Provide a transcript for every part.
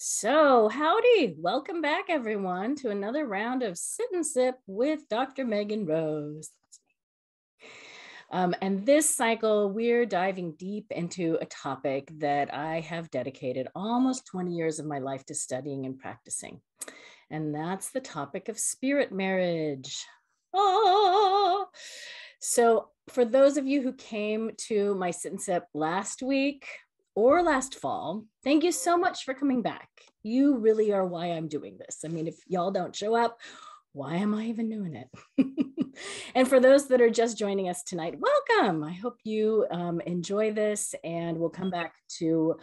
So, howdy. Welcome back, everyone, to another round of Sit and Sip with Dr. Megan Rose. And this cycle, we're diving deep into a topic that I have dedicated almost 20 years of my life to studying and practicing. And that's the topic of spirit marriage. Oh! So, for those of you who came to my Sit and Sip last week, or last fall, thank you so much for coming back. You really are why I'm doing this. I mean, if y'all don't show up, why am I even doing it? And for those that are just joining us tonight, welcome. I hope you enjoy this, and we'll come back to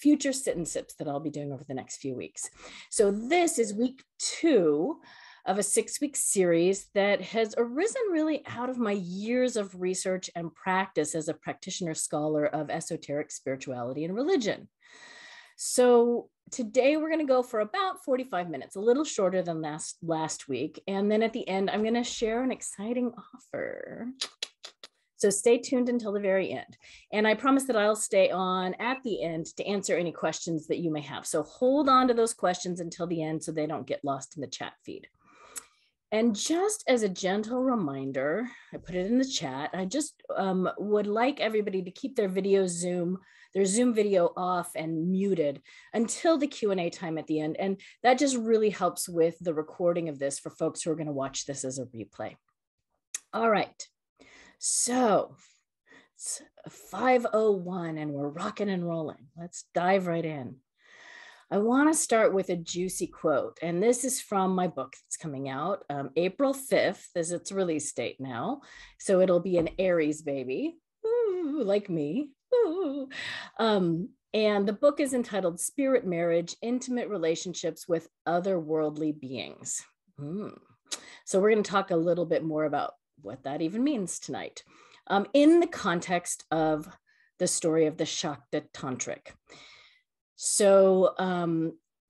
future sit and sips that I'll be doing over the next few weeks. So this is week 2 of a 6-week series that has arisen really out of my years of research and practice as a practitioner scholar of esoteric spirituality and religion. So today we're going to go for about 45 minutes, a little shorter than last week. And then at the end, I'm going to share an exciting offer. So stay tuned until the very end. And I promise that I'll stay on at the end to answer any questions that you may have. So hold on to those questions until the end so they don't get lost in the chat feed. And just as a gentle reminder, I put it in the chat, I just would like everybody to keep their Zoom video off and muted until the Q&A time at the end. And that just really helps with the recording of this for folks who are going to watch this as a replay. All right, so it's 5:01 and we're rocking and rolling. Let's dive right in. I want to start with a juicy quote, and this is from my book that's coming out April 5th is its release date now. So it'll be an Aries baby, ooh, like me. Ooh. And the book is entitled Spirit Marriage, Intimate Relationships with Otherworldly Beings. So we're going to talk a little bit more about what that even means tonight in the context of the story of the Shakta Tantric. So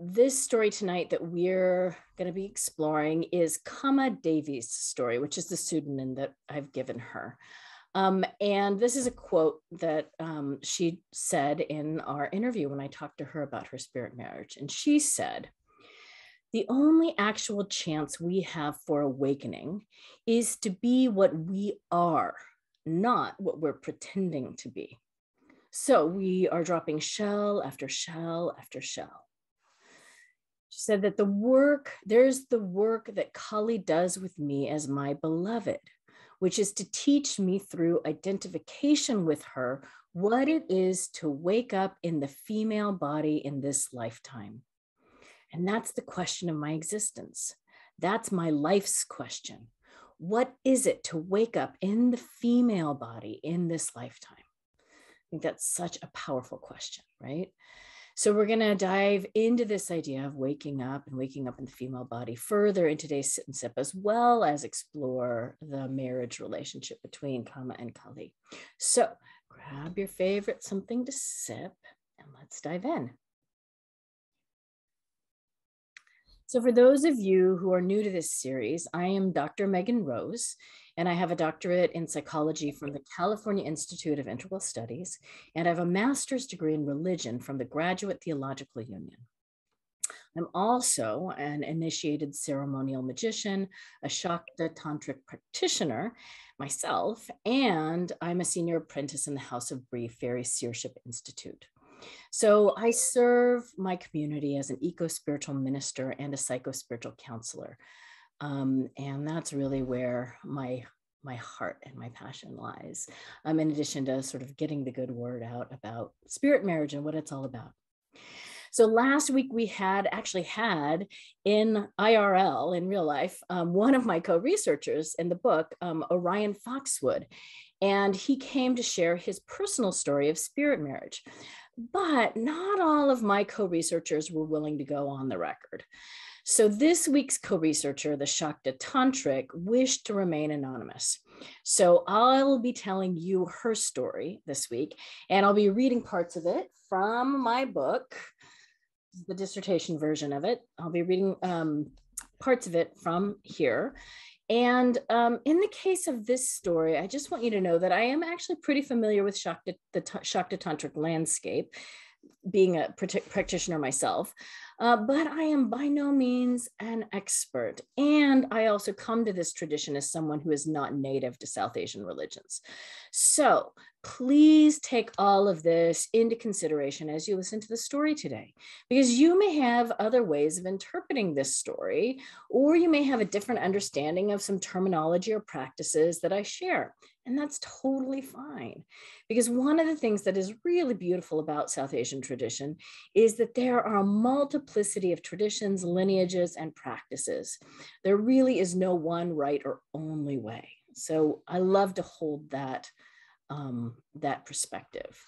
this story tonight that we're going to be exploring is Kama Devi's story, which is the pseudonym that I've given her. And this is a quote that she said in our interview when I talked to her about her spirit marriage. And she said, "The only actual chance we have for awakening is to be what we are, not what we're pretending to be. So we are dropping shell after shell after shell." She said that there's the work that Kali does with me as my beloved, which is to teach me through identification with her what it is to wake up in the female body in this lifetime. And that's the question of my existence. That's my life's question. What is it to wake up in the female body in this lifetime? I think that's such a powerful question, right? So we're going to dive into this idea of waking up in the female body further in today's sit and sip, as well as explore the marriage relationship between Kama and Kali. So grab your favorite something to sip and let's dive in. So for those of you who are new to this series, I am Dr. Megan Rose, and I have a doctorate in psychology from the California Institute of Integral Studies, and I have a master's degree in religion from the Graduate Theological Union. I'm also an initiated ceremonial magician, a Shakta Tantric practitioner myself, and I'm a senior apprentice in the House of Bree Fairy Seership Institute. So I serve my community as an eco-spiritual minister and a psycho-spiritual counselor. And that's really where my heart and my passion lies, in addition to sort of getting the good word out about spirit marriage and what it's all about. So last week we actually had in IRL, in real life, one of my co-researchers in the book, Orion Foxwood, and he came to share his personal story of spirit marriage. But not all of my co-researchers were willing to go on the record. So this week's co-researcher, the Shakta Tantric, wished to remain anonymous. So I'll be telling you her story this week, and I'll be reading parts of it from my book, the dissertation version of it. I'll be reading parts of it from here. And in the case of this story, I just want you to know that I am actually pretty familiar with the Shakta Tantric landscape. being a practitioner myself, but I am by no means an expert. And I also come to this tradition as someone who is not native to South Asian religions. So please take all of this into consideration as you listen to the story today, because you may have other ways of interpreting this story, or you may have a different understanding of some terminology or practices that I share. And that's totally fine. Because one of the things that is really beautiful about South Asian tradition is that there are a multiplicity of traditions, lineages, and practices. There really is no one right or only way. So I love to hold that, that perspective.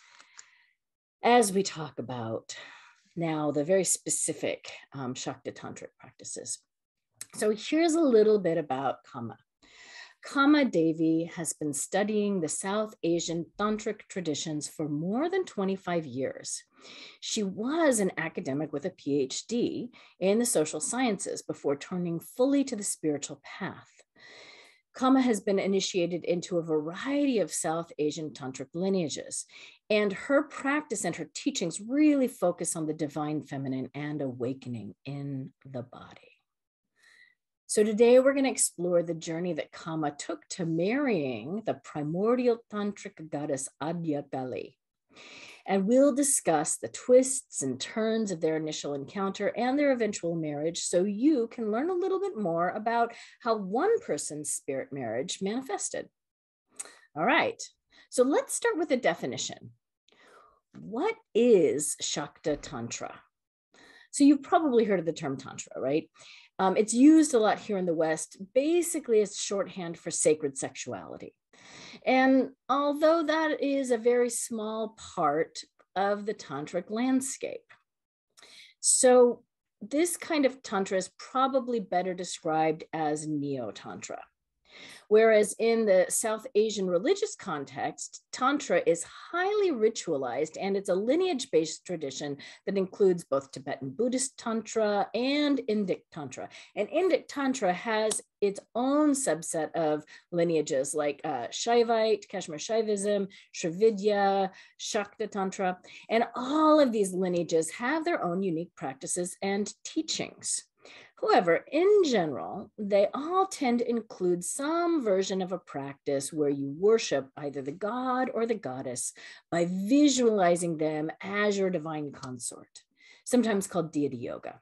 As we talk about now the very specific Shakta Tantric practices. So here's a little bit about Kama. Kama Devi has been studying the South Asian Tantric traditions for more than 25 years. She was an academic with a PhD in the social sciences before turning fully to the spiritual path. Kama has been initiated into a variety of South Asian Tantric lineages, and her practice and her teachings really focus on the divine feminine and awakening in the body. So today we're going to explore the journey that Kama took to marrying the primordial tantric goddess Kali. And we'll discuss the twists and turns of their initial encounter and their eventual marriage, so you can learn a little bit more about how one person's spirit marriage manifested. All right, so let's start with a definition. What is Shakta Tantra? So you've probably heard of the term Tantra, right? It's used a lot here in the West, basically as shorthand for sacred sexuality. And although that is a very small part of the tantric landscape, so this kind of tantra is probably better described as neo-tantra. Whereas in the South Asian religious context, Tantra is highly ritualized, and it's a lineage-based tradition that includes both Tibetan Buddhist Tantra and Indic Tantra. And Indic Tantra has its own subset of lineages like Shaivite, Kashmir Shaivism, Shravidya, Shakta Tantra, and all of these lineages have their own unique practices and teachings. However, in general, they all tend to include some version of a practice where you worship either the god or the goddess by visualizing them as your divine consort, sometimes called deity yoga.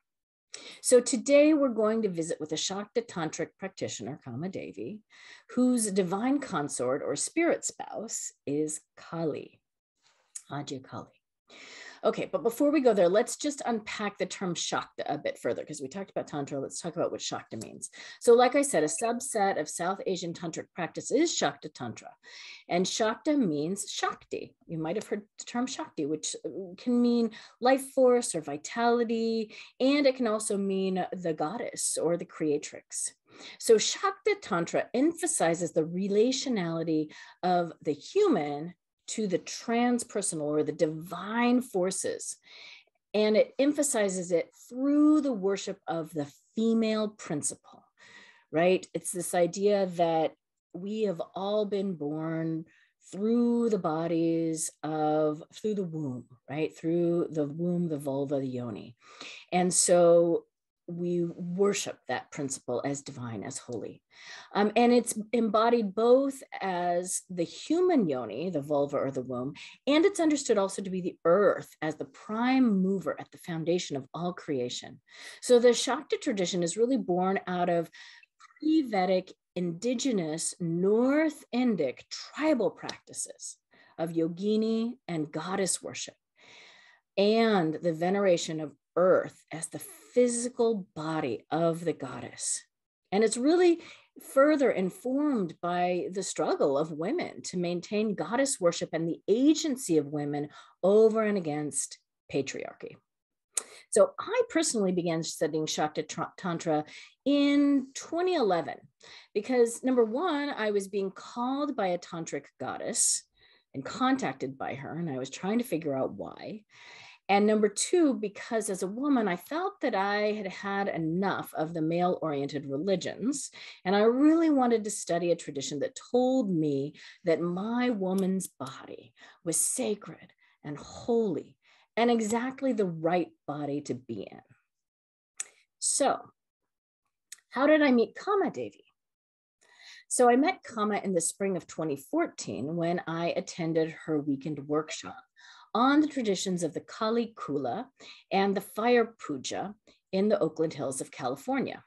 So today we're going to visit with a Shakta Tantric practitioner, Kama Devi, whose divine consort or spirit spouse is Kali, Kali. Okay, but before we go there, let's just unpack the term Shakta a bit further, because we talked about Tantra. Let's talk about what Shakta means. So like I said, a subset of South Asian Tantric practice is Shakta Tantra. And Shakta means Shakti. You might have heard the term Shakti, which can mean life force or vitality, and it can also mean the goddess or the creatrix. So Shakta Tantra emphasizes the relationality of the human to the transpersonal or the divine forces. And it emphasizes it through the worship of the female principle, right? It's this idea that we have all been born through the bodies of, through the womb, right? Through the womb, the vulva, the yoni. And so we worship that principle as divine, as holy. And it's embodied both as the human yoni, the vulva or the womb, and it's understood also to be the earth as the prime mover at the foundation of all creation. So the Shakta tradition is really born out of pre-Vedic, indigenous, North Indic tribal practices of yogini and goddess worship, and the veneration of earth as the physical body of the goddess. And it's really further informed by the struggle of women to maintain goddess worship and the agency of women over and against patriarchy. So I personally began studying Shakta Tantra in 2011 because, number one, I was being called by a tantric goddess and contacted by her, and I was trying to figure out why. And number two, because as a woman, I felt that I had had enough of the male-oriented religions, and I really wanted to study a tradition that told me that my woman's body was sacred and holy and exactly the right body to be in. So, how did I meet Kama Devi? So I met Kama in the spring of 2014 when I attended her weekend workshop on the traditions of the Kali Kula and the fire puja in the Oakland Hills of California.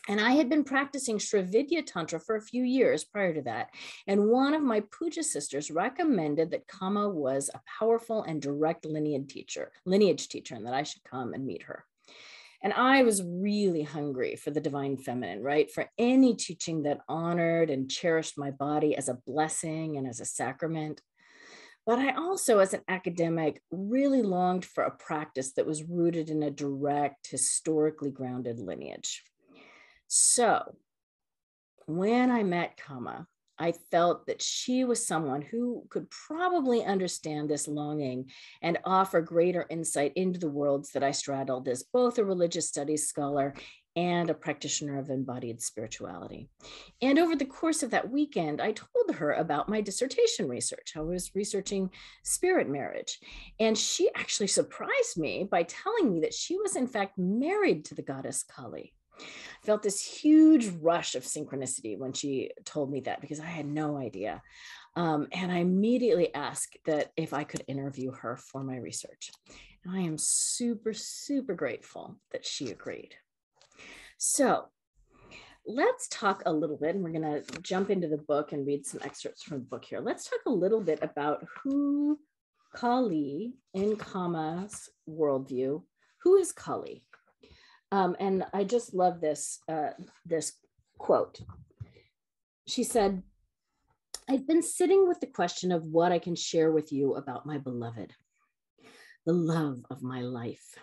And I had been practicing Shravidya Tantra for a few years prior to that. And one of my puja sisters recommended that Kama was a powerful and direct lineage teacher, and that I should come and meet her. And I was really hungry for the divine feminine, right? For any teaching that honored and cherished my body as a blessing and as a sacrament. But I also, as an academic, really longed for a practice that was rooted in a direct, historically grounded lineage. So when I met Kama, I felt that she was someone who could probably understand this longing and offer greater insight into the worlds that I straddled as both a religious studies scholar and a practitioner of embodied spirituality. And over the course of that weekend, I told her about my dissertation research. I was researching spirit marriage. And she actually surprised me by telling me that she was in fact married to the goddess Kali. I felt this huge rush of synchronicity when she told me that, because I had no idea. And I immediately asked that if I could interview her for my research. And I am super, super grateful that she agreed. So let's talk a little bit, and we're going to jump into the book and read some excerpts from the book here. Let's talk a little bit about who Kali in Kama's worldview, who is Kali? And I just love this quote. She said, "I've been sitting with the question of what I can share with you about my beloved, the love of my life.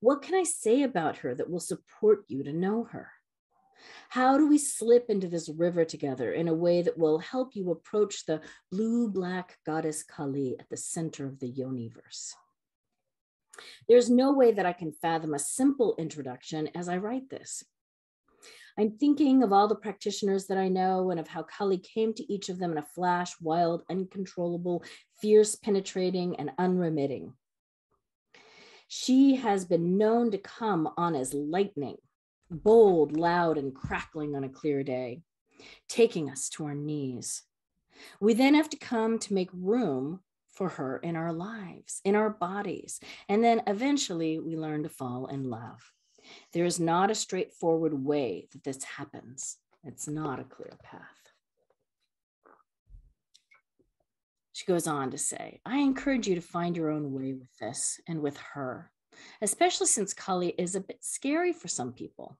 What can I say about her that will support you to know her? How do we slip into this river together in a way that will help you approach the blue-black goddess Kali at the center of the Yoniverse? There's no way that I can fathom a simple introduction as I write this. I'm thinking of all the practitioners that I know and of how Kali came to each of them in a flash, wild, uncontrollable, fierce, penetrating, and unremitting. She has been known to come on as lightning, bold, loud, and crackling on a clear day, taking us to our knees. We then have to come to make room for her in our lives, in our bodies, and then eventually we learn to fall in love. There is not a straightforward way that this happens. It's not a clear path." She goes on to say, "I encourage you to find your own way with this and with her, especially since Kali is a bit scary for some people.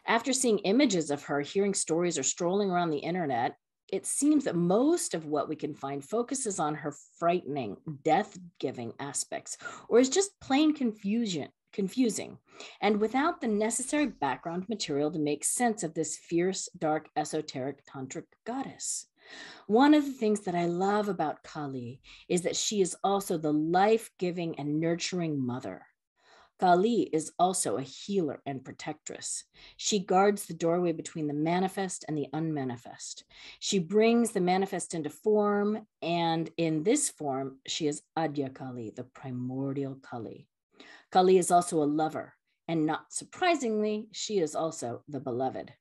After seeing images of her, hearing stories, or strolling around the internet, it seems that most of what we can find focuses on her frightening, death-giving aspects, or is just plain confusing, and without the necessary background material to make sense of this fierce, dark, esoteric tantric goddess. One of the things that I love about Kali is that she is also the life-giving and nurturing mother. Kali is also a healer and protectress. She guards the doorway between the manifest and the unmanifest. She brings the manifest into form, and in this form, she is Adya Kali, the primordial Kali. Kali is also a lover, and not surprisingly, she is also the beloved.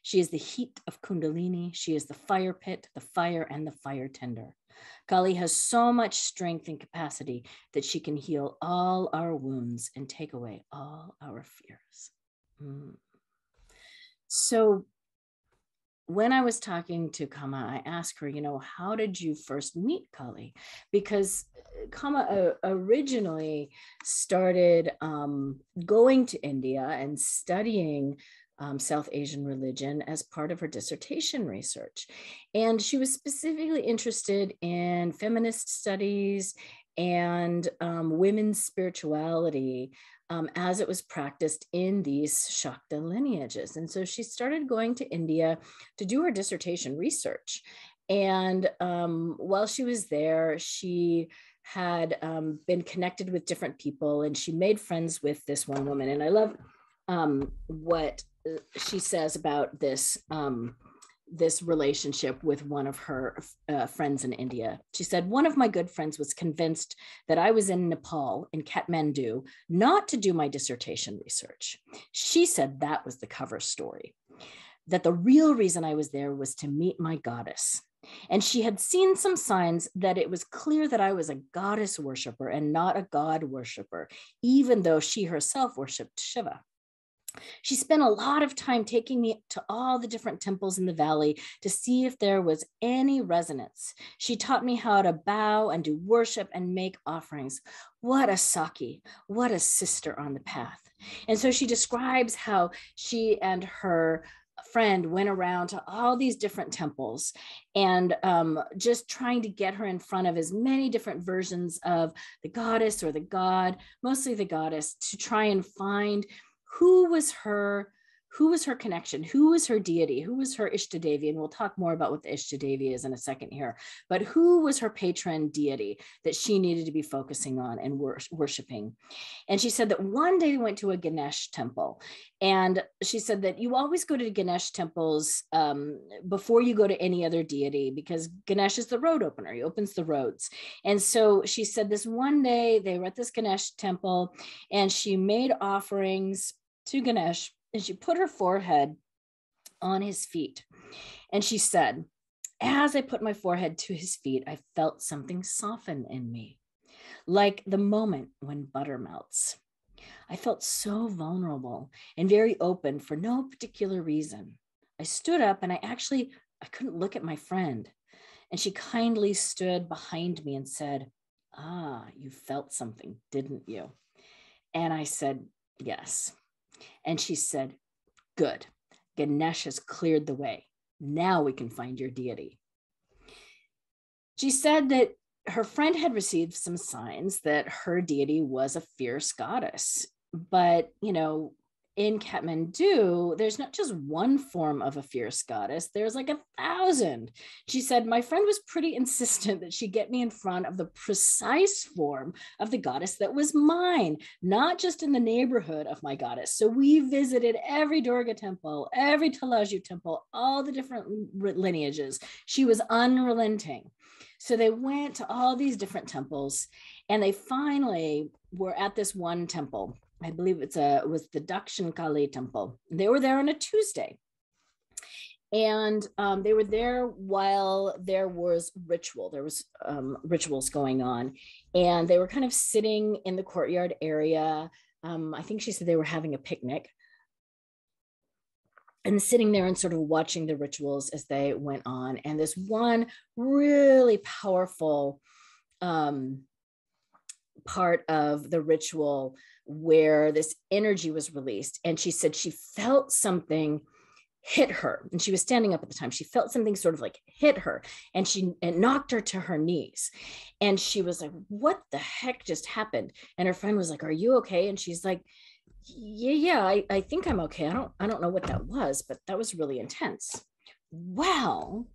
She is the heat of Kundalini. She is the fire pit, the fire, and the fire tender. Kali has so much strength and capacity that she can heal all our wounds and take away all our fears." So when I was talking to Kama, I asked her, how did you first meet Kali? Because Kama originally started going to India and studying South Asian religion as part of her dissertation research. And she was specifically interested in feminist studies and women's spirituality as it was practiced in these Shakta lineages. And so she started going to India to do her dissertation research. And while she was there, she had been connected with different people, and she made friends with this one woman. And I love what she says about this this relationship with one of her friends in India. She said, one of my good friends was convinced that I was in Nepal, in Kathmandu, not to do my dissertation research. She said that was the cover story, that the real reason I was there was to meet my goddess. And she had seen some signs that it was clear that I was a goddess worshiper and not a god worshiper, even though she herself worshipped Shiva. She spent a lot of time taking me to all the different temples in the valley to see if there was any resonance. She taught me how to bow and do worship and make offerings. What a Saki, what a sister on the path. And so she describes how she and her friend went around to all these different temples and just trying to get her in front of as many different versions of the goddess or the god, mostly the goddess, to try and find who was her connection, who was her deity, who was her Ishta Devi, and we'll talk more about what the Ishta Devi is in a second here, but who was her patron deity that she needed to be focusing on and worshiping. And she said that one day they went to a Ganesh temple, and she said that you always go to Ganesh temples before you go to any other deity, because Ganesh is the road opener, he opens the roads. And so she said this one day they were at this Ganesh temple and she made offerings to Ganesh, and she put her forehead on his feet. And she said, as I put my forehead to his feet, I felt something soften in me, like the moment when butter melts. I felt so vulnerable and very open for no particular reason. I stood up and I couldn't look at my friend. And she kindly stood behind me and said, you felt something, didn't you? And I said, yes. And she said, good, Ganesh has cleared the way. Now we can find your deity. She said that her friend had received some signs that her deity was a fierce goddess. But, in Kathmandu, there's not just one form of a fierce goddess, there's like 1,000. She said, my friend was pretty insistent that she get me in front of the precise form of the goddess that was mine, not just in the neighborhood of my goddess. So we visited every Durga temple, every Talaju temple, all the different lineages. She was unrelenting. So they went to all these different temples, and they finally were at this one temple. I believe it was the Dakshin Kali temple. They were there on a Tuesday. And they were there while there was ritual. There was rituals going on. And they were kind of sitting in the courtyard area. I think she said they were having a picnic. And sitting there and sort of watching the rituals as they went on. And this one really powerful part of the ritual where this energy was released. And she said she felt something hit her. And she was standing up at the time. She felt something sort of like hit her, and it knocked her to her knees. And she was like, what the heck just happened? And her friend was like, are you okay? And she's like, yeah, I think I'm okay. I don't know what that was, but that was really intense. Well,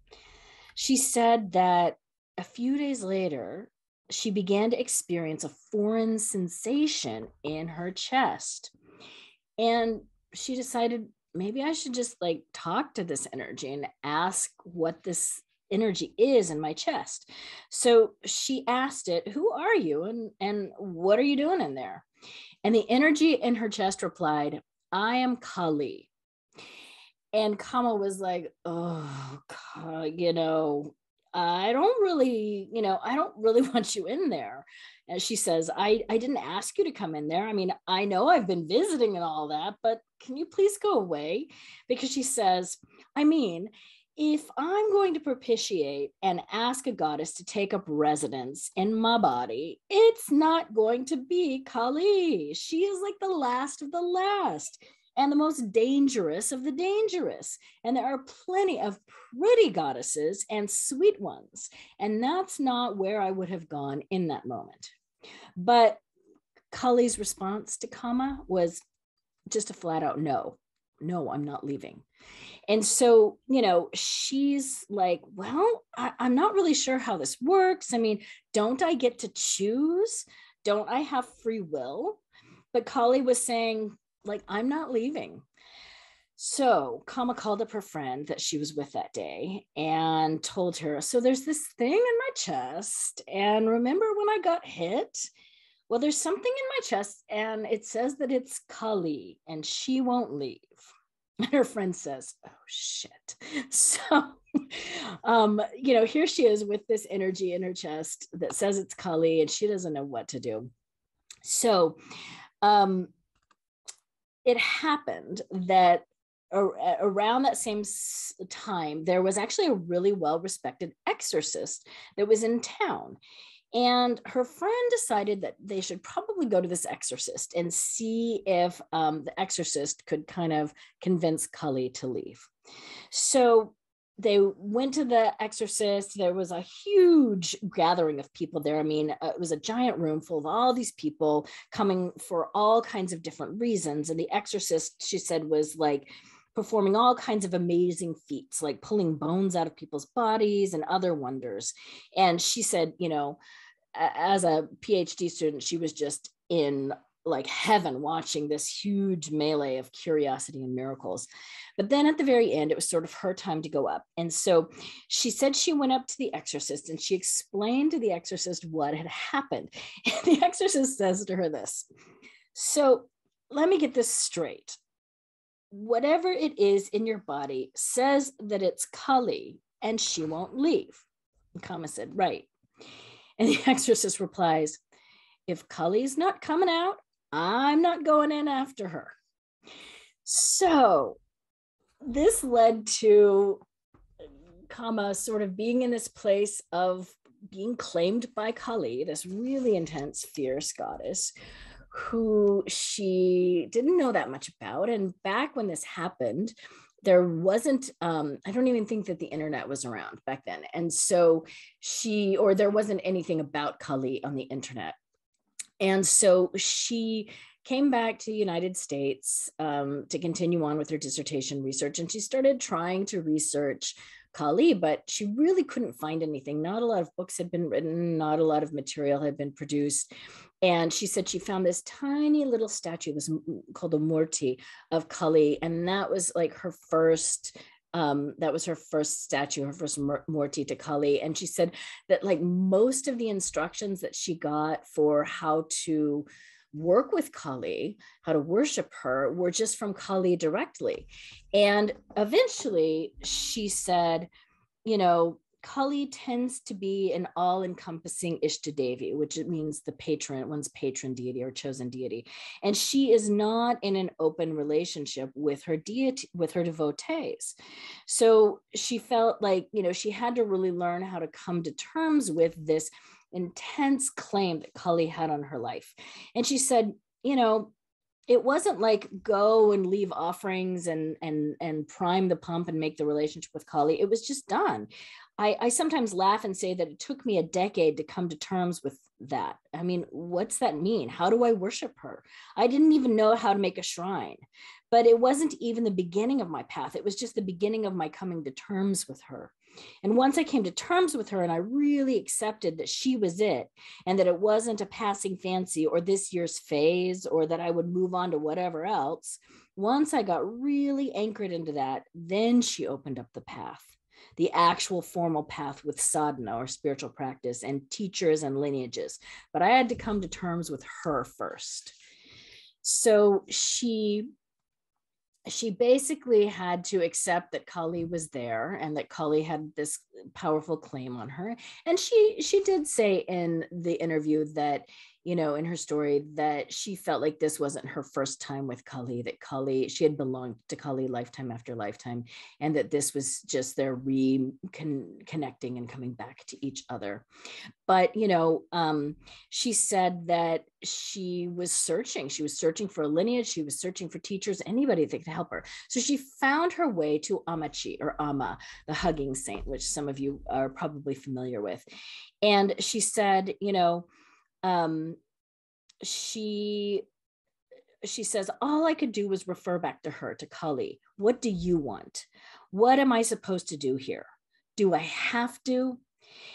she said that a few days later, she began to experience a foreign sensation in her chest. And she decided maybe I should just talk to this energy and ask what this energy is in my chest. So she asked it, who are you? And what are you doing in there? And the energy in her chest replied, I am Kali. And Kama was like, oh, I don't really want you in there. And she says, I didn't ask you to come in there. I mean, I know I've been visiting and all that, but can you please go away? Because she says, if I'm going to propitiate and ask a goddess to take up residence in my body, it's not going to be Kali. She is like the last of the last and the most dangerous of the dangerous. And there are plenty of pretty goddesses and sweet ones. And that's not where I would have gone in that moment. But Kali's response to Kama was just a flat out no, I'm not leaving. And so, she's like, well, I'm not really sure how this works. I mean, don't I get to choose? Don't I have free will? But Kali was saying, I'm not leaving. So Kama called up her friend that she was with that day and told her, so there's this thing in my chest. And remember when I got hit? Well, there's something in my chest and it says that it's Kali and she won't leave. And her friend says, oh, shit. So, here she is with this energy in her chest that says it's Kali and she doesn't know what to do. So it happened that around that same time, there was actually a really well-respected exorcist that was in town. And her friend decided that they should probably go to this exorcist and see if the exorcist could kind of convince Kali to leave. So they went to the exorcist. There was a huge gathering of people there. I mean, it was a giant room full of all these people coming for all kinds of different reasons. And the exorcist, she said, was like performing all kinds of amazing feats, like pulling bones out of people's bodies and other wonders. And she said, as a PhD student, she was just in like heaven watching this huge melee of curiosity and miracles. But then at the very end, it was sort of her time to go up. And so she said she went up to the exorcist and she explained to the exorcist what had happened. And the exorcist says to her this, so let me get this straight. Whatever it is in your body says that it's Kali and she won't leave. And Kama said, right. And the exorcist replies, if Kali's not coming out, I'm not going in after her. So this led to Kama sort of being in this place of being claimed by Kali, this really intense, fierce goddess, who she didn't know that much about. And back when this happened, there wasn't, I don't even think that the internet was around back then. And so there wasn't anything about Kali on the internet. And so she came back to the United States to continue on with her dissertation research. And she started trying to research Kali, but she really couldn't find anything. Not a lot of books had been written, not a lot of material had been produced. And she said she found this tiny little statue, it was called a Morty of Kali. And that was like her first statue, her first Morty to Kali. And she said that like most of the instructions that she got for how to work with Kali, how to worship her, were just from Kali directly. And eventually she said, Kali tends to be an all-encompassing Devi, which means one's patron deity or chosen deity. And she is not in an open relationship with her deity, with her devotees. So she felt like, she had to really learn how to come to terms with this intense claim that Kali had on her life. And she said, it wasn't like go and leave offerings and prime the pump and make the relationship with Kali. It was just done. I sometimes laugh and say that it took me a decade to come to terms with that. I mean, what's that mean? How do I worship her? I didn't even know how to make a shrine, but it wasn't even the beginning of my path. It was just the beginning of my coming to terms with her. And once I came to terms with her and I really accepted that she was it and that it wasn't a passing fancy or this year's phase or that I would move on to whatever else, once I got really anchored into that, then she opened up the path, the actual formal path with sadhana or spiritual practice and teachers and lineages. But I had to come to terms with her first. So she basically had to accept that Kali was there and that Kali had this powerful claim on her. And she did say in the interview that, in her story, that she felt like this wasn't her first time with Kali, that she had belonged to Kali lifetime after lifetime, and that this was just their reconnecting and coming back to each other. But, she said that she was searching for a lineage. She was searching for teachers, anybody that could help her. So she found her way to Amachi or Amma, the hugging saint, which some of you are probably familiar with. And she said, she says, all I could do was refer back to her, to Kali. What do you want? What am I supposed to do here? Do I have to?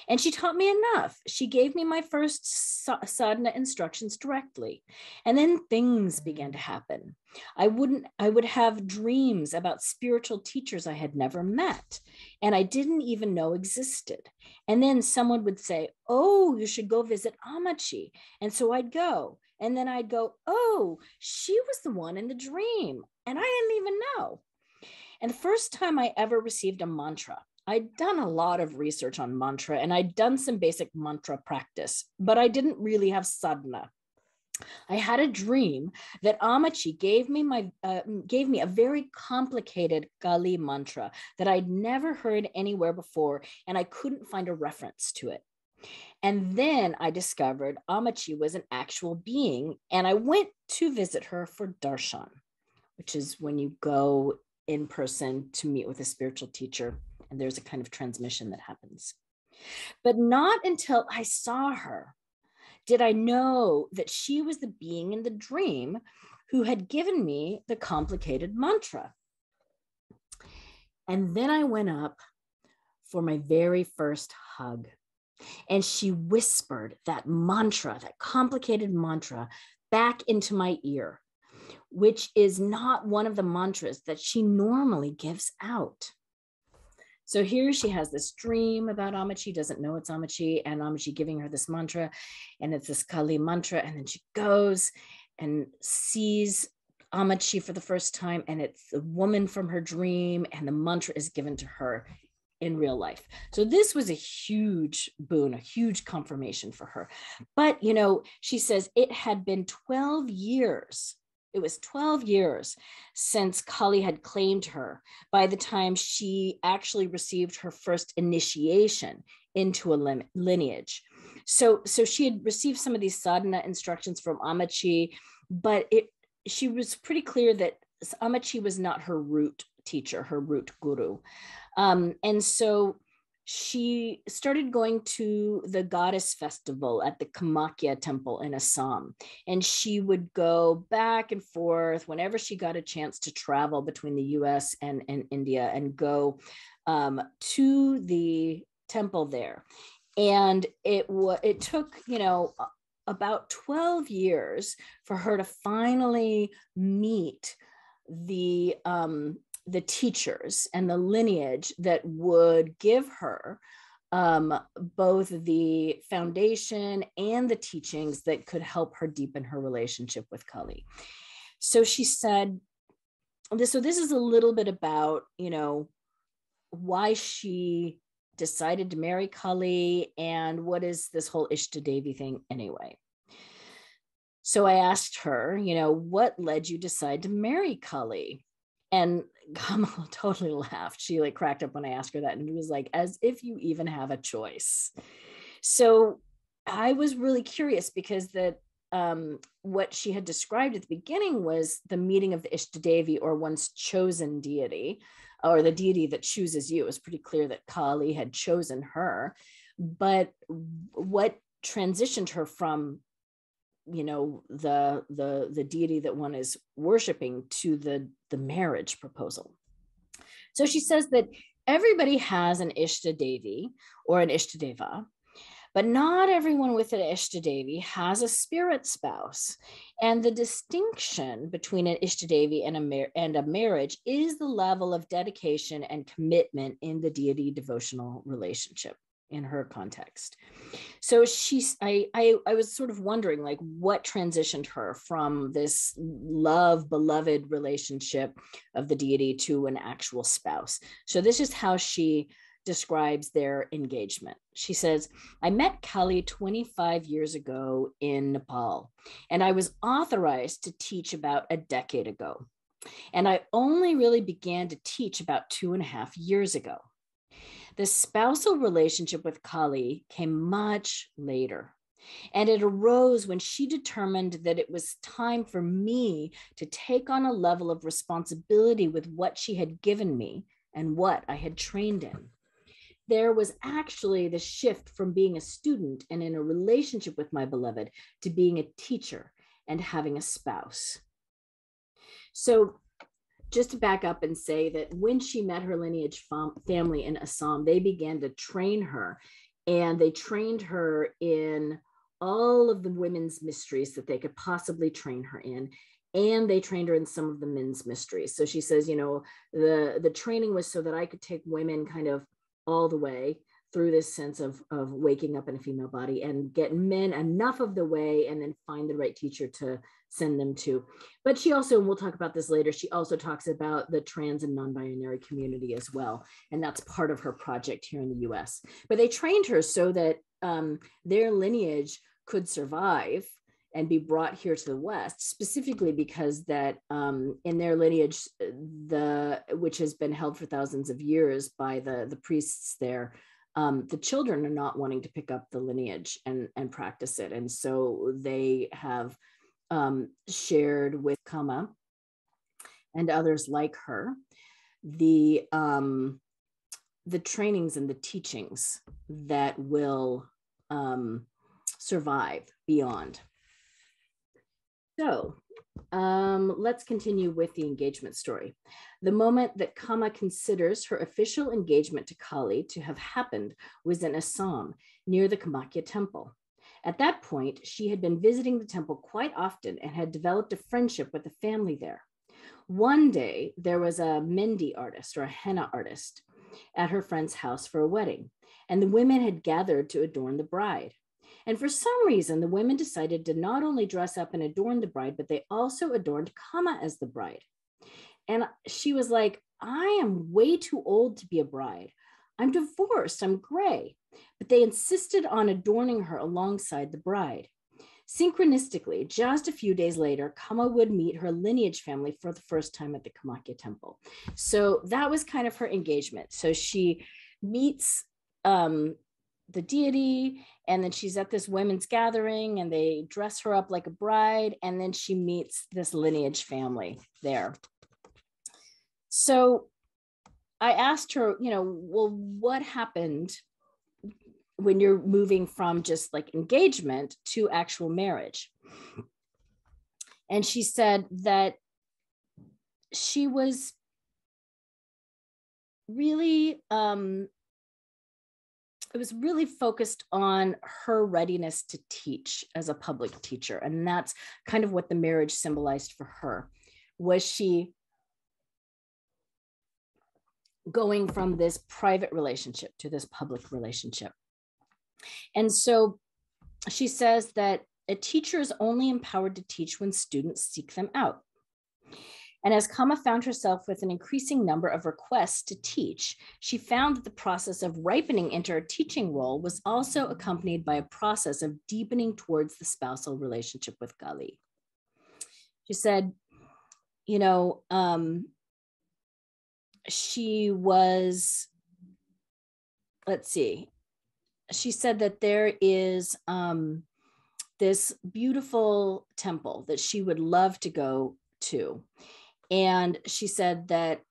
And she taught me enough. She gave me my first sadhana instructions directly. And then things began to happen. I would have dreams about spiritual teachers I had never met and I didn't even know existed. And then someone would say, oh, you should go visit Amachi. And so I'd go. And then I'd go, oh, she was the one in the dream. And I didn't even know. And the first time I ever received a mantra, I'd done a lot of research on mantra and I'd done some basic mantra practice, but I didn't really have sadhana. I had a dream that Amachi gave me a very complicated Kali mantra that I'd never heard anywhere before, and I couldn't find a reference to it. And then I discovered Amachi was an actual being, and I went to visit her for darshan, which is when you go in person to meet with a spiritual teacher, and there's a kind of transmission that happens. But not until I saw her did I know that she was the being in the dream who had given me the complicated mantra. And then I went up for my very first hug. And she whispered that mantra, that complicated mantra, back into my ear, which is not one of the mantras that she normally gives out. So here she has this dream about Amachi, doesn't know it's Amachi, and Amachi giving her this mantra, and it's this Kali mantra, and then she goes and sees Amachi for the first time, and it's the woman from her dream, and the mantra is given to her in real life. So this was a huge boon, a huge confirmation for her. But, you know, she says it had been 12 years. It was 12 years since Kali had claimed her by the time she actually received her first initiation into a lineage. So she had received some of these sadhana instructions from Amachi, but she was pretty clear that Amachi was not her root teacher, her root guru. And so she started going to the goddess festival at the Kamakya temple in Assam. And she would go back and forth whenever she got a chance to travel between the US and India and go to the temple there. And it took, you know, about 12 years for her to finally meet the teachers and the lineage that would give her both the foundation and the teachings that could help her deepen her relationship with Kali. So she said, so this is a little bit about, you know, why she decided to marry Kali and what is this whole Ishta Devi thing anyway. So I asked her, you know, what led you decide to marry Kali? And Kamala totally laughed. She like cracked up when I asked her that. And it was like, as if you even have a choice. So I was really curious because what she had described at the beginning was the meeting of the Ishta Devi, or one's chosen deity, or the deity that chooses you. It was pretty clear that Kali had chosen her. But what transitioned her from, you know, the deity that one is worshiping to the marriage proposal. So she says that everybody has an Ishta Devi or an Ishta Deva, but not everyone with an Ishta Devi has a spirit spouse. And the distinction between an Ishta Devi and a marriage is the level of dedication and commitment in the deity devotional relationship in her context. So I was sort of wondering, like, what transitioned her from this beloved relationship of the deity to an actual spouse. So this is how she describes their engagement. She says, I met Kali 25 years ago in Nepal, and I was authorized to teach about a decade ago. And I only really began to teach about 2.5 years ago. The spousal relationship with Kali came much later, and it arose when she determined that it was time for me to take on a level of responsibility with what she had given me and what I had trained in. There was actually the shift from being a student and in a relationship with my beloved to being a teacher and having a spouse. So just to back up and say that when she met her lineage family in Assam, they began to train her And they trained her in all of the women's mysteries that they could possibly train her in. And they trained her in some of the men's mysteries. So she says, the training was so that I could take women kind of all the way through this sense of waking up in a female body, and get men enough of the way, and then find the right teacher to send them to. But she also, and we'll talk about this later, she also talks about the trans and non-binary community as well. And that's part of her project here in the US. But they trained her so that their lineage could survive and be brought here to the West, specifically because that in their lineage, which has been held for thousands of years by the priests there, the children are not wanting to pick up the lineage and practice it. And so they have shared with Kama and others like her the trainings and the teachings that will survive beyond. So let's continue with the engagement story. The moment that Kama considers her official engagement to Kali to have happened was in Assam, near the Kamakya temple. At that point, she had been visiting the temple quite often and had developed a friendship with the family there. One day, there was a Mendi artist, or a henna artist, at her friend's house for a wedding, and the women had gathered to adorn the bride. And for some reason, the women decided to not only dress up and adorn the bride, but they also adorned Kama as the bride. And she was like, I am way too old to be a bride. I'm divorced, I'm gray. But they insisted on adorning her alongside the bride. Synchronistically, just a few days later, Kama would meet her lineage family for the first time at the Kamakya temple. So that was kind of her engagement. So she meets the deity, and then she's at this women's gathering, and they dress her up like a bride, and then she meets this lineage family there. So I asked her, well, what happened when you're moving from just like engagement to actual marriage? And she said that she was really it was really focused on her readiness to teach as a public teacher. And that's kind of what the marriage symbolized for her. Was she going from this private relationship to this public relationship? And so she says that a teacher is only empowered to teach when students seek them out. And as Kama found herself with an increasing number of requests to teach, she found that the process of ripening into her teaching role was also accompanied by a process of deepening towards the spousal relationship with Kali. She said, she was, she said that there is this beautiful temple that she would love to go to. And she said that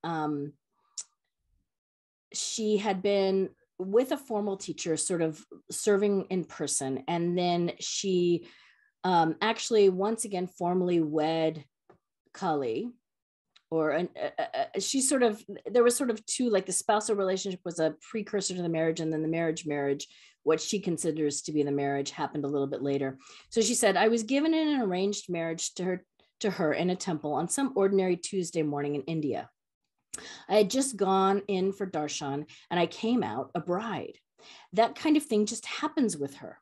she had been with a formal teacher, sort of serving in person. And then she actually, once again, formally wed Kali. She sort of, there was sort of two, like the spousal relationship was a precursor to the marriage, and then the marriage, what she considers to be the marriage, happened a little bit later. So she said, I was given an arranged marriage to her in a temple on some ordinary Tuesday morning in India. I had just gone in for darshan, and I came out a bride. That kind of thing just happens with her.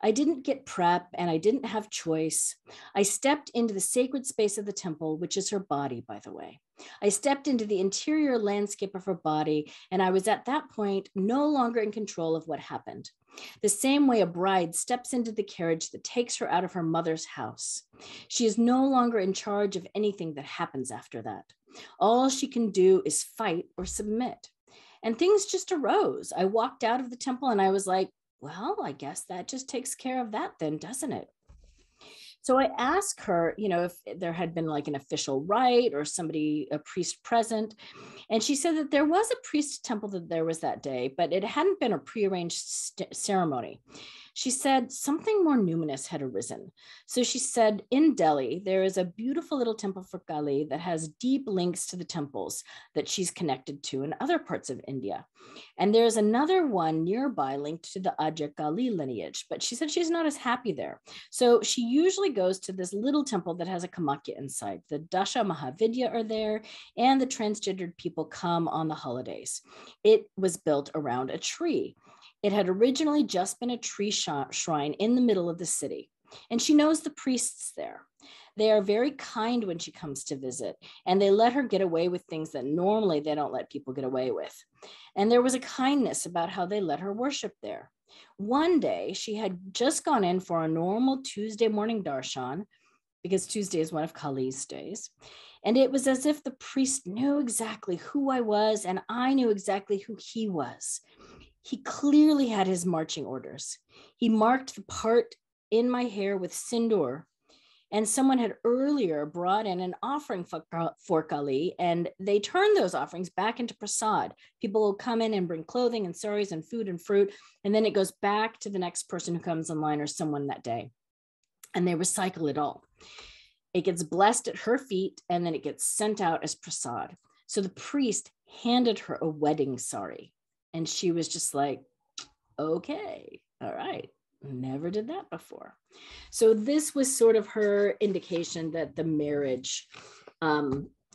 I didn't get prep, and I didn't have choice. I stepped into the sacred space of the temple, which is her body, by the way. I stepped into the interior landscape of her body, and I was at that point no longer in control of what happened. The same way a bride steps into the carriage that takes her out of her mother's house. She is no longer in charge of anything that happens after that. All she can do is fight or submit. And things just arose. I walked out of the temple and I was like, well, I guess that just takes care of that then, doesn't it? So I asked her, if there had been like an official rite or a priest present. And she said that there was a priest temple that there was that day, but it hadn't been a prearranged ceremony. she said something more numinous had arisen. So she said, in Delhi, there is a beautiful little temple for Kali that has deep links to the temples that she's connected to in other parts of India. And there's another one nearby linked to the Ajay Kali lineage, but she said she's not as happy there. So she usually goes to this little temple that has a kamakya inside. The Dasha Mahavidya are there, and the transgendered people come on the holidays. It was built around a tree. It had originally just been a tree shrine in the middle of the city. And she knows the priests there. They are very kind when she comes to visit, and they let her get away with things that normally they don't let people get away with. And there was a kindness about how they let her worship there. One day, she had just gone in for a normal Tuesday morning darshan, because Tuesday is one of Kali's days. And it was as if the priest knew exactly who I was, and I knew exactly who he was. He clearly had his marching orders. He marked the part in my hair with sindoor, and someone had earlier brought in an offering for Kali, and they turned those offerings back into prasad. People will come in and bring clothing and saris and food and fruit, and then it goes back to the next person who comes in line or someone that day, and they recycle it all. It gets blessed at her feet, and then it gets sent out as prasad. So the priest handed her a wedding sari. And she was just like, okay, all right, never did that before. So this was sort of her indication that the marriage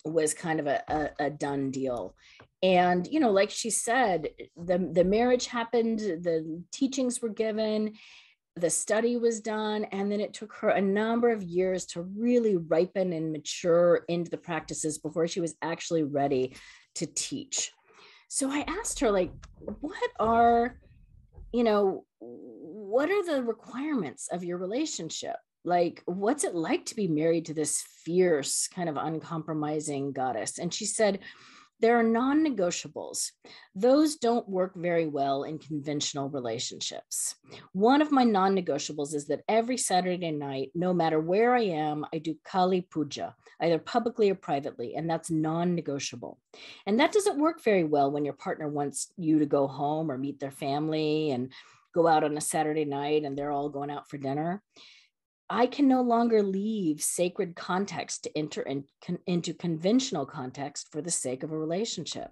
was kind of a done deal. And, you know, like she said, the marriage happened, the teachings were given, the study was done, and then it took her a number of years to really ripen and mature into the practices before she was actually ready to teach. So I asked her, like, what are the requirements of your relationship? Like, what's it like to be married to this fierce, kind of uncompromising goddess? And she said, there are non-negotiables. Those don't work very well in conventional relationships. One of my non-negotiables is that every Saturday night, no matter where I am, I do Kali Puja, either publicly or privately, and that's non-negotiable. And that doesn't work very well when your partner wants you to go home or meet their family and go out on a Saturday night and they're all going out for dinner. I can no longer leave sacred context to enter into conventional context for the sake of a relationship.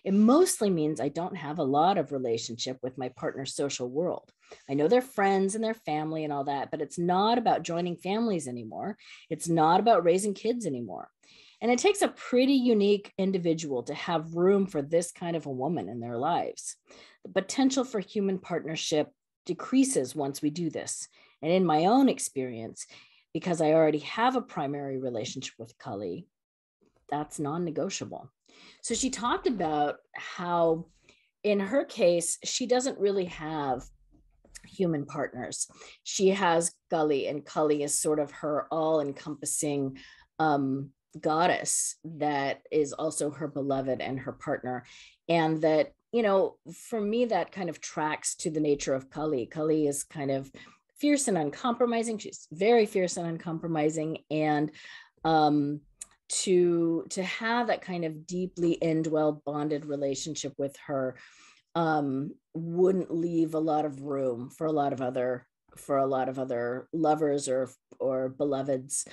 It mostly means I don't have a lot of relationship with my partner's social world. I know their friends and their family and all that, but it's not about joining families anymore. It's not about raising kids anymore. And it takes a pretty unique individual to have room for this kind of a woman in their lives. The potential for human partnership decreases once we do this. And in my own experience, because I already have a primary relationship with Kali, that's non-negotiable. So she talked about how, in her case, she doesn't really have human partners. She has Kali, and Kali is sort of her all-encompassing goddess that is also her beloved and her partner. And that, you know, for me, that kind of tracks to the nature of Kali. Kali is kind of fierce and uncompromising. She's very fierce and uncompromising. And to have that kind of deeply indwelled, bonded relationship with her wouldn't leave a lot of room for a lot of other lovers or beloveds.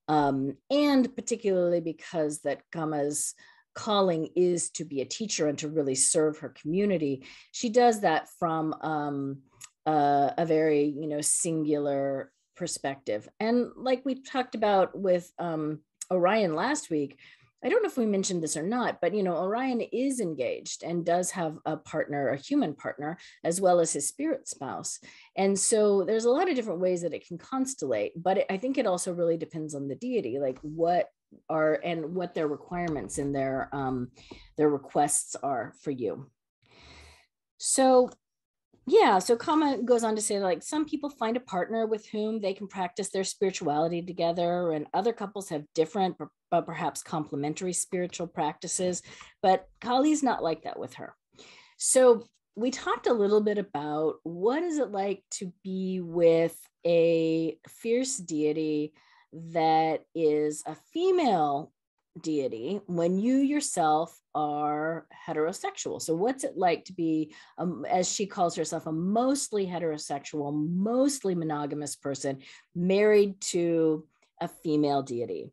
And particularly because that Kama's calling is to be a teacher and to really serve her community, she does that from a very, singular perspective. And like we talked about with Orion last week, I don't know if we mentioned this or not, but Orion is engaged and does have a partner, a human partner, as well as his spirit spouse. And so there's a lot of different ways that it can constellate, but I think it also really depends on the deity, like what their requirements and their requests are for you. So Kama goes on to say, like, some people find a partner with whom they can practice their spirituality together, and other couples have different, but perhaps complementary spiritual practices. But Kali's not like that with her. So we talked a little bit about what is it like to be with a fierce deity that is a female deity when you yourself are heterosexual? So what's it like to be, as she calls herself, a mostly heterosexual, mostly monogamous person married to a female deity?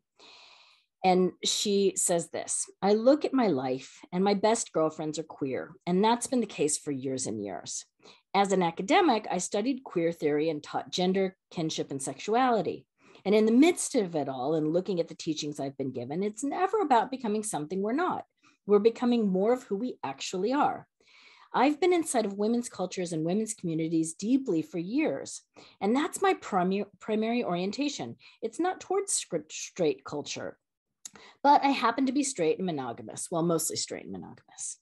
And she says this: I look at my life and my best girlfriends are queer, and that's been the case for years and years. As an academic, I studied queer theory and taught gender, kinship, and sexuality. And in the midst of it all, and looking at the teachings I've been given, it's never about becoming something we're not. We're becoming more of who we actually are. I've been inside of women's cultures and women's communities deeply for years, and that's my primary orientation. It's not towards straight culture, but I happen to be straight and monogamous, well, mostly straight and monogamous.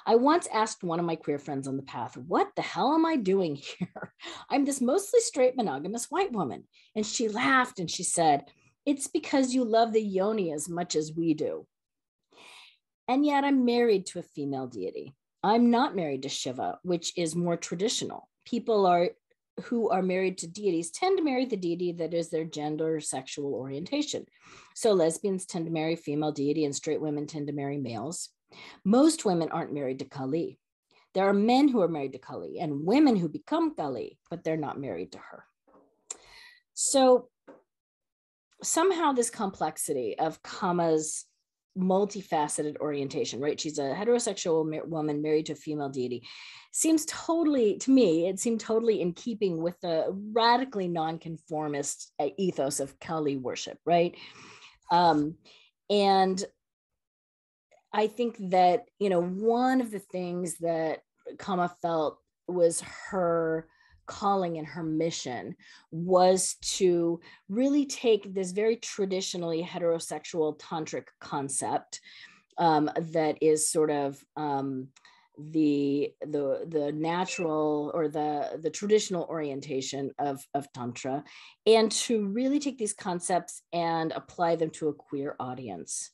I once asked one of my queer friends on the path, what the hell am I doing here? I'm this mostly straight monogamous white woman. And she laughed and she said, it's because you love the yoni as much as we do. And yet I'm married to a female deity. I'm not married to Shiva, which is more traditional. People who are married to deities tend to marry the deity that is their gender or sexual orientation. So lesbians tend to marry female deity and straight women tend to marry males. Most women aren't married to Kali. There are men who are married to Kali and women who become Kali, but they're not married to her. So somehow this complexity of Kama's multifaceted orientation, right? She's a heterosexual woman married to a female deity. Seems totally, to me, it seemed totally in keeping with the radically nonconformist ethos of Kali worship, right? And I think that, one of the things that Kama felt was her calling and her mission was to really take this very traditionally heterosexual tantric concept that is sort of the natural or the traditional orientation of Tantra, and to really take these concepts and apply them to a queer audience.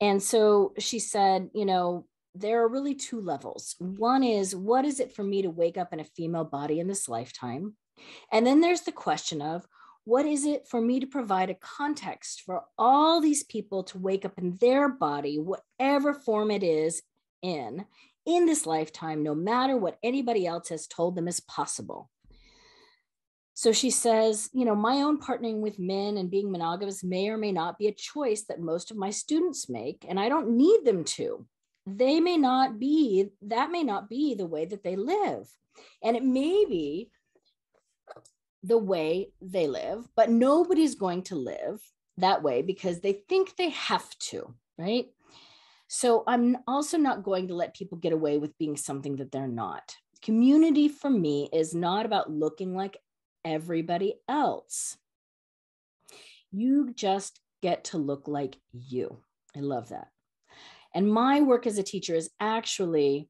And so she said, there are really two levels. One is, what is it for me to wake up in a female body in this lifetime? And then there's the question of, what is it for me to provide a context for all these people to wake up in their body, whatever form it is in this lifetime, no matter what anybody else has told them is possible? So she says, my own partnering with men and being monogamous may or may not be a choice that most of my students make, and I don't need them to. That may not be the way that they live. And it may be the way they live, but nobody's going to live that way because they think they have to, right? So I'm also not going to let people get away with being something that they're not. Community for me is not about looking like everybody else. You just get to look like you. I love that. And my work as a teacher is actually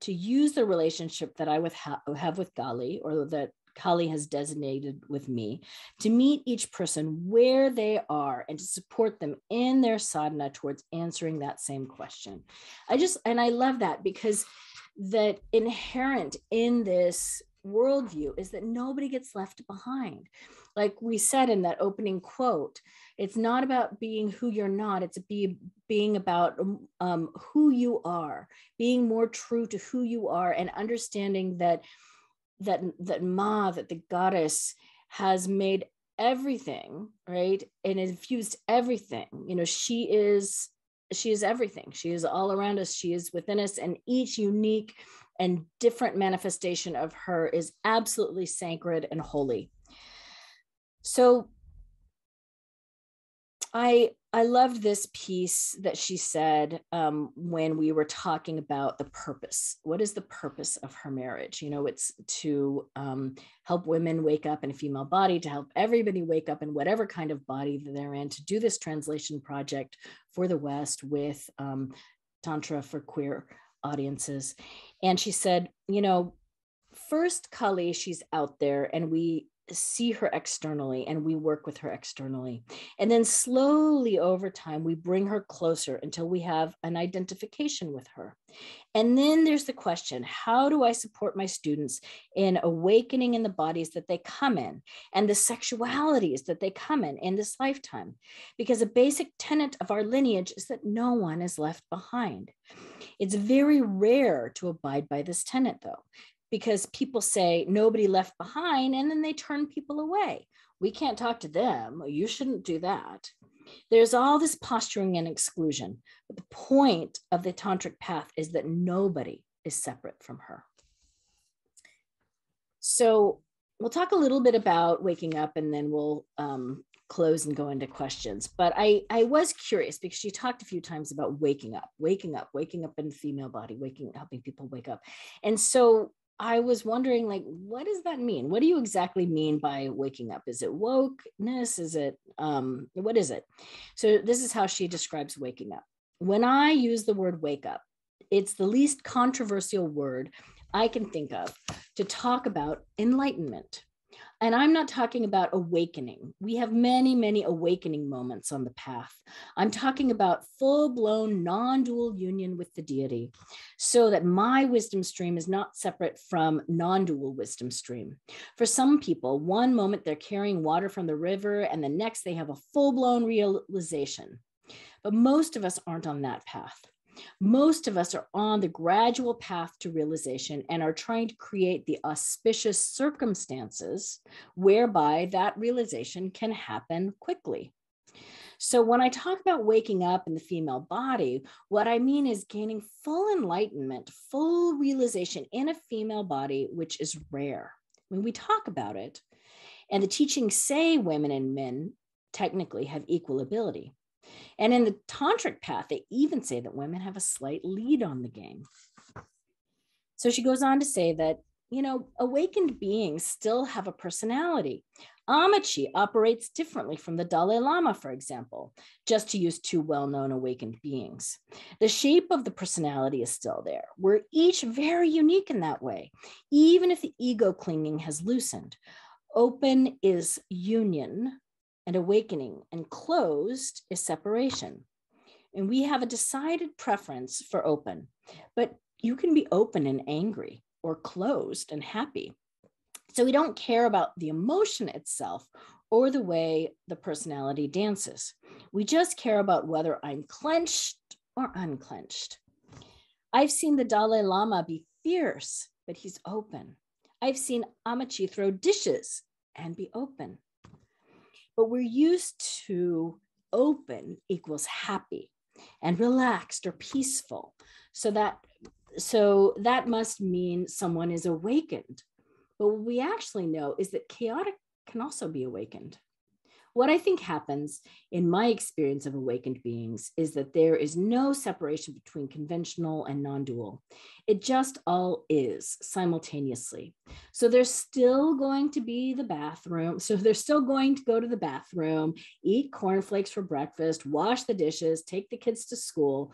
to use the relationship that I have with Kali, or that Kali has designated with me, to meet each person where they are and to support them in their sadhana towards answering that same question. I love that, because that inherent in this worldview is that nobody gets left behind. Like we said in that opening quote, it's not about being who you're not, it's being about who you are, being more true to who you are, and understanding that the goddess has made everything, right? And infused everything. She is everything. She is all around us. She is within us, and each unique and different manifestation of her is absolutely sacred and holy. So I loved this piece that she said when we were talking about the purpose. What is the purpose of her marriage? It's to help women wake up in a female body, to help everybody wake up in whatever kind of body that they're in, to do this translation project for the West with Tantra for queer audiences. And she said, first Kali, she's out there, and we see her externally and we work with her externally. And then slowly over time, we bring her closer until we have an identification with her. And then there's the question, how do I support my students in awakening in the bodies that they come in and the sexualities that they come in this lifetime? Because a basic tenet of our lineage is that no one is left behind. It's very rare to abide by this tenet, though, because people say nobody left behind and then they turn people away. We can't talk to them. You shouldn't do that. There's all this posturing and exclusion. But the point of the tantric path is that nobody is separate from her. So we'll talk a little bit about waking up and then we'll close and go into questions. But I was curious because she talked a few times about waking up in the female body, helping people wake up. And so I was wondering, like, what does that mean? What do you exactly mean by waking up? Is it wokeness? Is it, what is it? So this is how she describes waking up. When I use the word wake up, it's the least controversial word I can think of to talk about enlightenment. And I'm not talking about awakening. We have many, many awakening moments on the path. I'm talking about full-blown non-dual union with the deity so that my wisdom stream is not separate from non-dual wisdom stream. For some people, one moment they're carrying water from the river and the next they have a full-blown realization. But most of us aren't on that path. Most of us are on the gradual path to realization and are trying to create the auspicious circumstances whereby that realization can happen quickly. So when I talk about waking up in the female body, what I mean is gaining full enlightenment, full realization in a female body, which is rare. When we talk about it, and the teachings say women and men technically have equal ability. And in the tantric path, they even say that women have a slight lead on the game. So she goes on to say that, awakened beings still have a personality. Amachi operates differently from the Dalai Lama, for example, just to use two well-known awakened beings. The shape of the personality is still there. We're each very unique in that way, even if the ego clinging has loosened. Open is union and awakening, and closed is separation. And we have a decided preference for open, but you can be open and angry or closed and happy. So we don't care about the emotion itself or the way the personality dances. We just care about whether I'm clenched or unclenched. I've seen the Dalai Lama be fierce, but he's open. I've seen Amachi throw dishes and be open. But we're used to open equals happy and relaxed or peaceful. So that must mean someone is awakened. But what we actually know is that chaotic can also be awakened. What I think happens in my experience of awakened beings is that there is no separation between conventional and non-dual. It just all is simultaneously. So there's still going to be the bathroom. So they're still going to go to the bathroom, eat cornflakes for breakfast, wash the dishes, take the kids to school,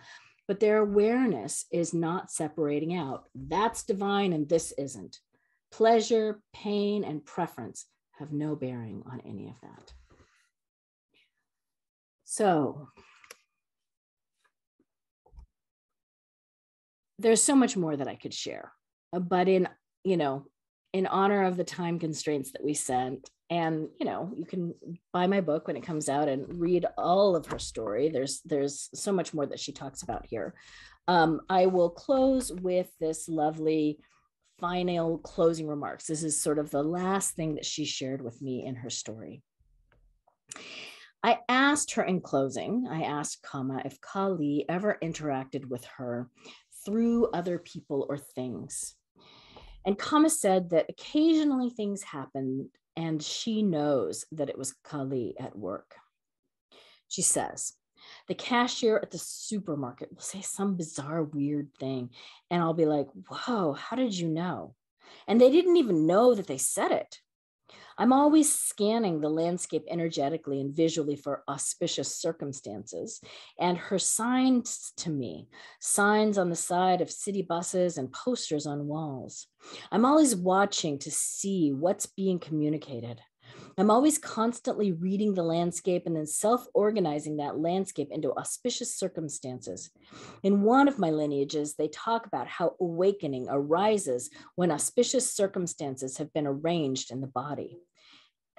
but their awareness is not separating out. That's divine and this isn't. Pleasure, pain, and preference have no bearing on any of that. So there's so much more that I could share, but in honor of the time constraints that we sent, and you can buy my book when it comes out and read all of her story. There's so much more that she talks about here. I will close with this lovely final closing remarks. This is sort of the last thing that she shared with me in her story. I asked her in closing, Kama, if Kali ever interacted with her through other people or things. And Kama said that occasionally things happened and she knows that it was Kali at work. She says, the cashier at the supermarket will say some bizarre, weird thing. And I'll be like, whoa, how did you know? And they didn't even know that they said it. I'm always scanning the landscape energetically and visually for auspicious circumstances, and her signs to me, signs on the side of city buses and posters on walls. I'm always watching to see what's being communicated. I'm always constantly reading the landscape and then self-organizing that landscape into auspicious circumstances. In one of my lineages, they talk about how awakening arises when auspicious circumstances have been arranged in the body.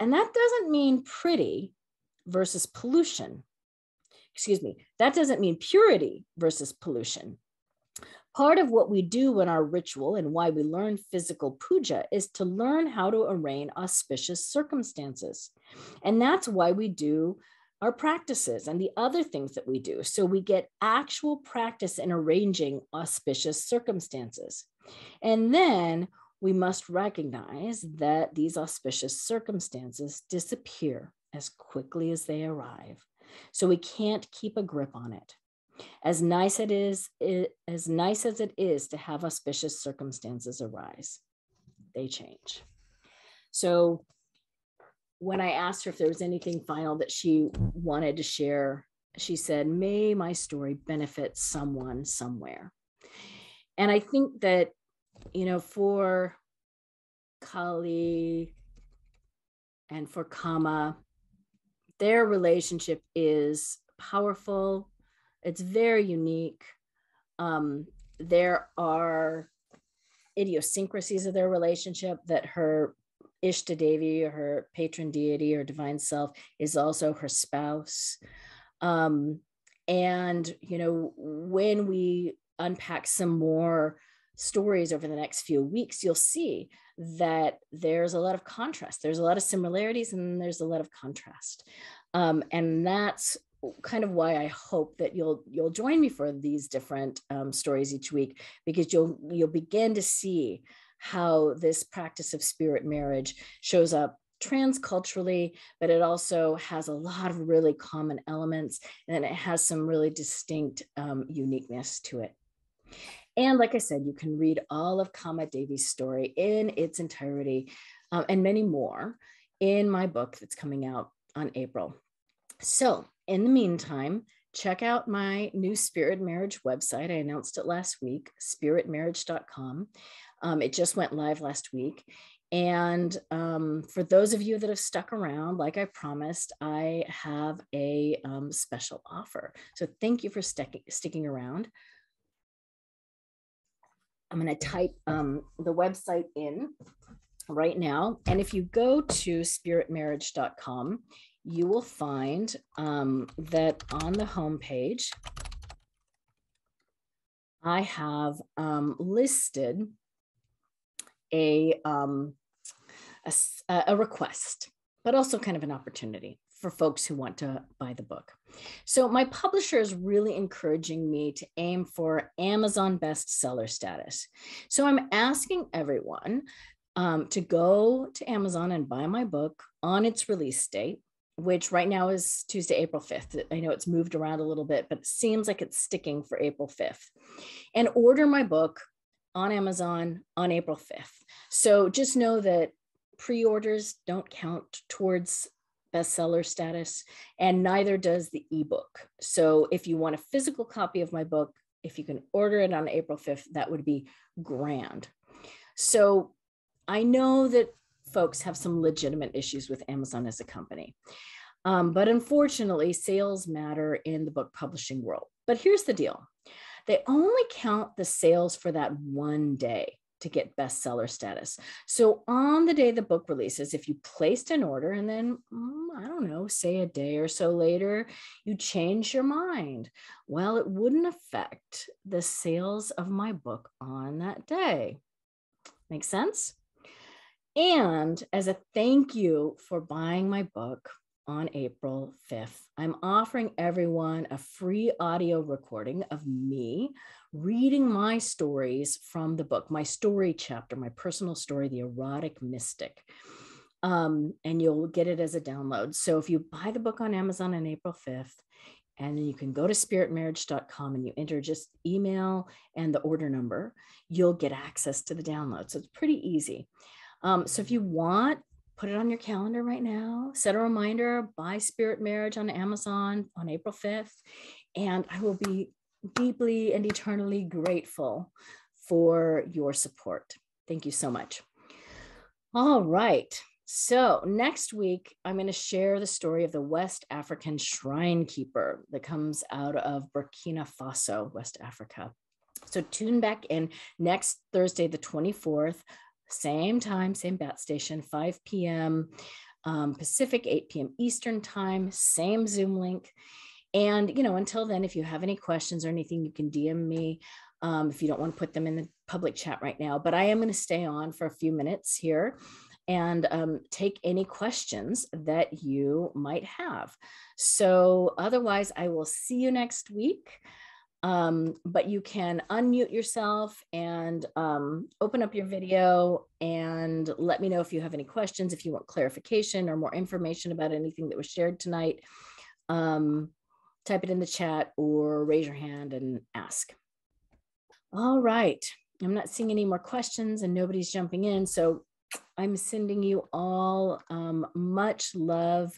And that doesn't mean pretty versus pollution. Excuse me, that doesn't mean purity versus pollution. Part of what we do in our ritual and why we learn physical puja is to learn how to arrange auspicious circumstances. And that's why we do our practices and the other things that we do. So we get actual practice in arranging auspicious circumstances. And then we must recognize that these auspicious circumstances disappear as quickly as they arrive. So we can't keep a grip on it. As nice as it is to have auspicious circumstances arise, they change. So when I asked her if there was anything final that she wanted to share, she said, may my story benefit someone somewhere. And I think that, you know, for Kali and for Kama, their relationship is powerful. It's very unique. There are idiosyncrasies of their relationship that her Ishta Devi, or her patron deity or divine self, is also her spouse. And, you know, when we unpack some more stories over the next few weeks, you'll see that there's a lot of contrast. There's a lot of similarities and there's a lot of contrast. And that's kind of why I hope that you'll join me for these different stories each week, because you'll begin to see how this practice of spirit marriage shows up transculturally, but it also has a lot of really common elements, and it has some really distinct uniqueness to it. And like I said, you can read all of Kama Devi's story in its entirety and many more in my book that's coming out on April. So in the meantime, check out my new Spirit Marriage website. I announced it last week, spiritmarriage.com. It just went live last week. And for those of you that have stuck around, like I promised, I have a special offer. So thank you for sticking around. I'm going to type the website in right now. And if you go to spiritmarriage.com, you will find that on the homepage, I have listed a request, but also kind of an opportunity for folks who want to buy the book. So my publisher is really encouraging me to aim for Amazon bestseller status. So I'm asking everyone to go to Amazon and buy my book on its release date, which right now is Tuesday, April 5th. I know it's moved around a little bit, but it seems like it's sticking for April 5th. And order my book on Amazon on April 5th. So just know that pre-orders don't count towards bestseller status, and neither does the ebook. So if you want a physical copy of my book, if you can order it on April 5th, that would be grand. So I know that folks have some legitimate issues with Amazon as a company. But unfortunately, sales matter in the book publishing world. But here's the deal. They only count the sales for that one day to get bestseller status. So on the day the book releases, if you placed an order and then, I don't know, say a day or so later, you change your mind, well, it wouldn't affect the sales of my book on that day. Make sense? And as a thank you for buying my book on April 5th, I'm offering everyone a free audio recording of me reading my stories from the book, my story chapter, my personal story, The Erotic Mystic. And you'll get it as a download. So if you buy the book on Amazon on April 5th, and then you can go to spiritmarriage.com and you enter just email and the order number, you'll get access to the download. So it's pretty easy. So if you want put it on your calendar right now, set a reminder, buy Spirit Marriage on Amazon on April 5th. And I will be deeply and eternally grateful for your support. Thank you so much. All right. So next week, I'm going to share the story of the West African shrine keeper that comes out of Burkina Faso, West Africa. So tune back in next Thursday, the 24th, same time, same bat station, 5 p.m. Pacific, 8 p.m. Eastern time, same Zoom link. And, you know, until then, if you have any questions or anything, you can DM me if you don't want to put them in the public chat right now. But I am going to stay on for a few minutes here and take any questions that you might have. So otherwise, I will see you next week. But you can unmute yourself and open up your video and let me know if you have any questions, if you want clarification or more information about anything that was shared tonight. Type it in the chat or raise your hand and ask. All right. I'm not seeing any more questions and nobody's jumping in. So I'm sending you all much love.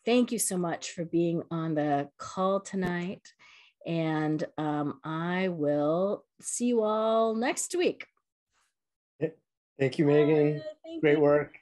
Thank you so much for being on the call tonight. And I will see you all next week. Thank you, Megan. Great work.